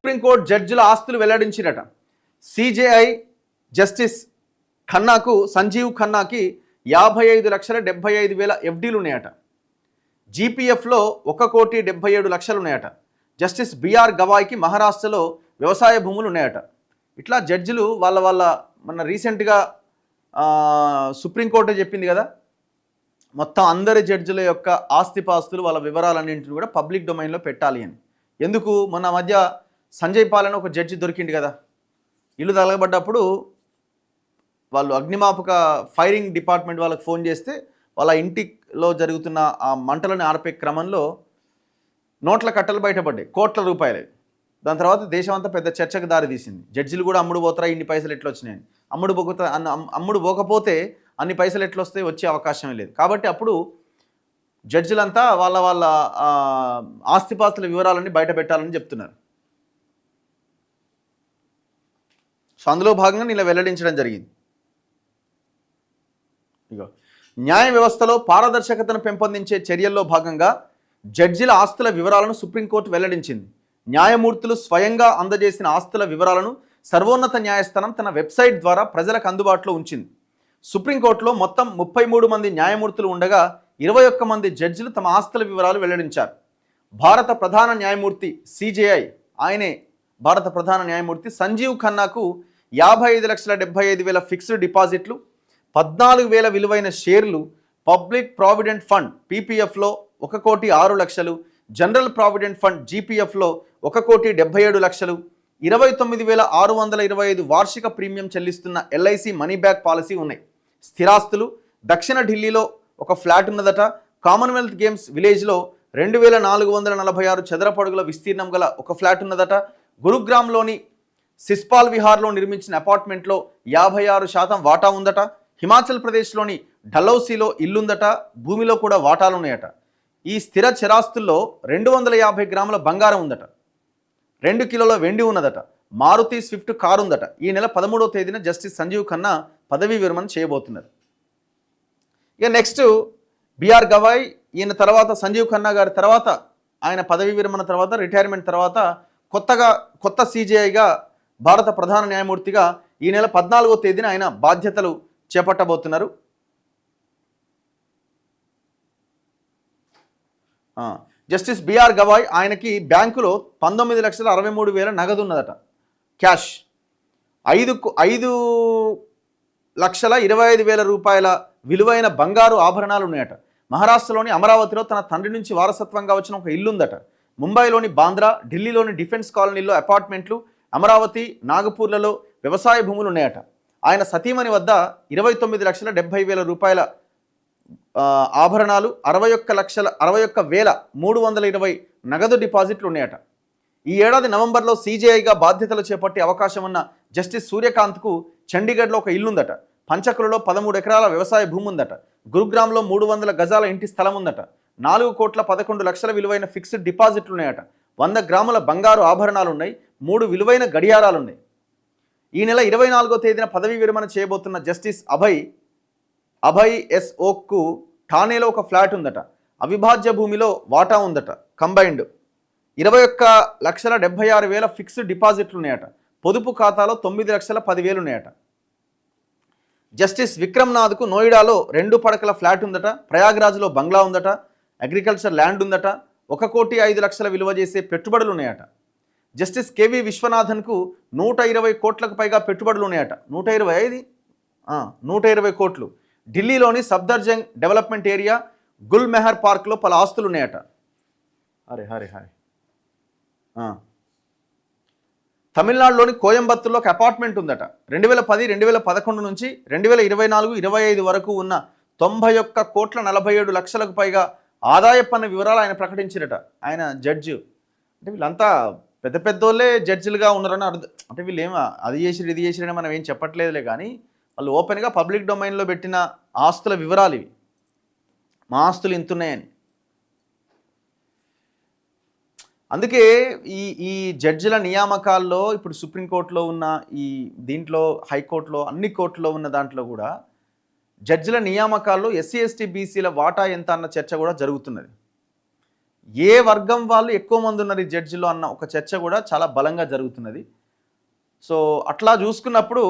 Supreme court జడ్జిల ఆస్తులు వెల్లడించినట. CJI justice ఖన్నాకు, Sanjeev ఖన్నాకి 55,75,000 ఎఫ్డీలు ఉన్నాయట. జీపీఎఫ్లో 1,77,00,000 ఉన్నాయట. జస్టిస్ బిఆర్ గవాయ్కి మహారాష్ట్రలో వ్యవసాయ భూములు ఉన్నాయట. ఇట్లా జడ్జిలు వాళ్ళ మన రీసెంట్గా సుప్రీంకోర్టు చెప్పింది కదా, మొత్తం అందరి జడ్జిల యొక్క ఆస్తిపాస్తులు వాళ్ళ వివరాలన్నింటినీ కూడా పబ్లిక్ డొమైన్లో పెట్టాలి అని. ఎందుకు, మొన్న మధ్య సంజయ్ పాలన ఒక జడ్జి దొరికింది కదా, ఇల్లు తగలబడ్డప్పుడు వాళ్ళు అగ్నిమాపక ఫైరింగ్ డిపార్ట్మెంట్ వాళ్ళకి ఫోన్ చేస్తే వాళ్ళ ఇంటిలో జరుగుతున్న ఆ మంటలను ఆర్పే క్రమంలో నోట్ల కట్టలు బయటపడ్డాయి, కోట్ల రూపాయలు. దాని తర్వాత దేశం అంతా పెద్ద చర్చకు దారి తీసింది. జడ్జిలు కూడా అమ్ముడు పోతారా, ఇన్ని పైసలు ఎట్లా వచ్చినాయని. అమ్ముడు పోకపోతే అన్ని పైసలు ఎట్లా వస్తాయి, వచ్చే అవకాశమే లేదు. కాబట్టి అప్పుడు జడ్జిలంతా వాళ్ళ ఆస్తిపాస్తుల వివరాలన్నీ బయట పెట్టాలని చెప్తున్నారు. సో అందులో భాగంగా ఇలా వెల్లడించడం జరిగింది. ఇగో, న్యాయ వ్యవస్థలో పారదర్శకతను పెంపొందించే చర్యల్లో భాగంగా జడ్జిల ఆస్తుల వివరాలను సుప్రీంకోర్టు వెల్లడించింది. న్యాయమూర్తులు స్వయంగా అందజేసిన ఆస్తుల వివరాలను సర్వోన్నత న్యాయస్థానం తన వెబ్సైట్ ద్వారా ప్రజలకు అందుబాటులో ఉంచింది. సుప్రీంకోర్టులో మొత్తం 33 మంది న్యాయమూర్తులు ఉండగా 21 మంది జడ్జిలు తమ ఆస్తుల వివరాలు వెల్లడించారు. భారత ప్రధాన న్యాయమూర్తి సిజేఐ, ఆయనే భారత ప్రధాన న్యాయమూర్తి సంజీవ్ ఖన్నాకు 55,75,000 ఫిక్స్డ్ డిపాజిట్లు, 14,000 విలువైన షేర్లు, పబ్లిక్ ప్రావిడెంట్ ఫండ్ పీపీఎఫ్లో 1,06,00,000, జనరల్ ప్రావిడెంట్ ఫండ్ జీపీఎఫ్లో 1,77,00,000, 29,625 వార్షిక ప్రీమియం చెల్లిస్తున్న ఎల్ఐసి మనీ బ్యాక్ పాలసీ ఉన్నాయి. స్థిరాస్తులు, దక్షిణ ఢిల్లీలో ఒక ఫ్లాట్ ఉన్నదట. కామన్వెల్త్ గేమ్స్ విలేజ్లో 2,446 చదరపు అడుగుల విస్తీర్ణం గల ఒక ఫ్లాట్ ఉన్నదట. గురుగ్రామ్లోని సిస్పాల్ విహార్లో నిర్మించిన అపార్ట్మెంట్లో 56% వాటా ఉందట. హిమాచల్ ప్రదేశ్లోని డలౌసీలో ఇల్లుందట. భూమిలో కూడా వాటాలు ఉన్నాయట. ఈ స్థిర చరాస్తుల్లో 250 గ్రాముల బంగారం ఉందట. 2 కిలోల వెండి ఉన్నదట. మారుతి స్విఫ్ట్ కారు ఉందట. ఈ నెల 13వ తేదీన జస్టిస్ సంజీవ్ ఖన్నా పదవీ విరమణ చేయబోతున్నారు. ఇక నెక్స్ట్ బిఆర్ గవాయ్, ఈయన తర్వాత సంజీవ్ ఖన్నా గారి తర్వాత, ఆయన పదవీ విరమణ తర్వాత, రిటైర్మెంట్ తర్వాత కొత్త సిజేఐగా భారత ప్రధాన న్యాయమూర్తిగా ఈ నెల 14వ తేదీన ఆయన బాధ్యతలు చేపట్టబోతున్నారు. జస్టిస్ బిఆర్ గవాయ్, ఆయనకి బ్యాంకులో 19,63,000 నగదు ఉన్నదట, క్యాష్. 5,25,000 రూపాయల విలువైన బంగారు ఆభరణాలు ఉన్నాయట. మహారాష్ట్రలోని అమరావతిలో తన తండ్రి నుంచి వారసత్వంగా వచ్చిన ఒక ఇల్లుందట. ముంబైలోని బాంద్రా, ఢిల్లీలోని డిఫెన్స్ కాలనీలో అపార్ట్మెంట్లు, అమరావతి, నాగపూర్లలో వ్యవసాయ భూములు ఉన్నాయట. ఆయన సతీమణి వద్ద 29,70,000 రూపాయల ఆభరణాలు, 61,61,320 నగదు డిపాజిట్లు ఉన్నాయట. ఈ ఏడాది నవంబర్లో సిజేఐగా బాధ్యతలు చేపట్టే అవకాశం ఉన్న జస్టిస్ సూర్యకాంత్కు చండీగఢ్లో ఒక ఇల్లుందట. పంచకులలో 13 ఎకరాల వ్యవసాయ భూమి ఉందట. గురుగ్రామ్లో 300 గజాల ఇంటి స్థలం ఉందట. 4,11,00,000 విలువైన ఫిక్స్డ్ డిపాజిట్లు ఉన్నాయట. 100 గ్రాముల బంగారు ఆభరణాలు ఉన్నాయి. 3 విలువైన గడియారాలు ఉన్నాయి. ఈ నెల 24వ తేదీన పదవీ విరమణ చేయబోతున్న జస్టిస్ అభయ్ ఎస్ ఓక్కు ఠానేలో ఒక ఫ్లాట్ ఉందట. అవిభాజ్య భూమిలో వాటా ఉందట. కంబైన్డ్ 21,76,000 ఫిక్స్డ్ డిపాజిట్లు ఉన్నాయట. పొదుపు ఖాతాలో 9,10,000 ఉన్నాయట. జస్టిస్ విక్రమ్నాథ్కు నోయిడాలో 2 పడకల ఫ్లాట్ ఉందట. ప్రయాగ్రాజ్లో బంగ్లా ఉందట. అగ్రికల్చర్ ల్యాండ్ ఉందట. 1,05,00,000 విలువ చేసే పెట్టుబడులు ఉన్నాయట. జస్టిస్ కేవి విశ్వనాథన్కు 120 కోట్లకు పైగా పెట్టుబడులు ఉన్నాయట. 120 కోట్లు. ఢిల్లీలోని సఫ్దర్జంగ్ డెవలప్మెంట్ ఏరియా, గుల్ మెహర్ పార్క్లో పలు ఆస్తులు ఉన్నాయట. తమిళనాడులోని కోయంబత్తూర్లో ఒక అపార్ట్మెంట్ ఉందట. 2010, 2011 నుంచి 2024-25 వరకు ఉన్న 91,47 లక్షలకు పైగా ఆదాయ పన్ను వివరాలు ఆయన ప్రకటించారట. ఆయన జడ్జి. అంటే వీళ్ళంతా పెద్ద పెద్దోళ్ళే జడ్జిలుగా ఉన్నారని అర్థం. అంటే వీళ్ళు ఏమో అది చేసిరు ఇది చేసిరని మనం ఏం చెప్పట్లేదులే, కానీ వాళ్ళు ఓపెన్గా పబ్లిక్ డొమైన్లో పెట్టిన ఆస్తుల వివరాలు ఇవి. మా ఆస్తులు ఇంతున్నాయని. అందుకే ఈ జడ్జిల నియామకాల్లో ఇప్పుడు సుప్రీంకోర్టులో ఉన్న దీంట్లో హైకోర్టులో అన్ని కోర్టులో ఉన్న దాంట్లో కూడా జడ్జిల నియామకాల్లో ఎస్సీ ఎస్టీ బీసీల వాటా ఎంత అన్న చర్చ కూడా జరుగుతున్నది. ఏ వర్గం వాళ్ళు ఎక్కువ మంది ఉన్నారు ఈ జడ్జిలో అన్న ఒక చర్చ కూడా చాలా బలంగా జరుగుతున్నది. సో అట్లా చూసుకున్నప్పుడు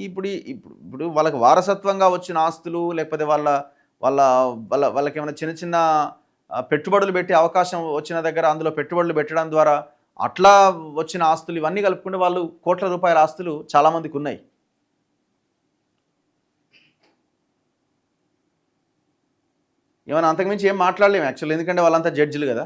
ఇప్పుడు వాళ్ళకి వారసత్వంగా వచ్చిన ఆస్తులు, లేకపోతే వాళ్ళ వాళ్ళకేమైనా చిన్న చిన్న పెట్టుబడులు పెట్టే అవకాశం వచ్చిన దగ్గర అందులో పెట్టుబడులు పెట్టడం ద్వారా అట్లా వచ్చిన ఆస్తులు ఇవన్నీ కలుపుకుంటే వాళ్ళు కోట్ల రూపాయల ఆస్తులు చాలామందికి ఉన్నాయి. ఏమైనా అంతకుమించి ఏం మాట్లాడలేము యాక్చువల్లీ, ఎందుకంటే వాళ్ళంతా జడ్జిలు కదా.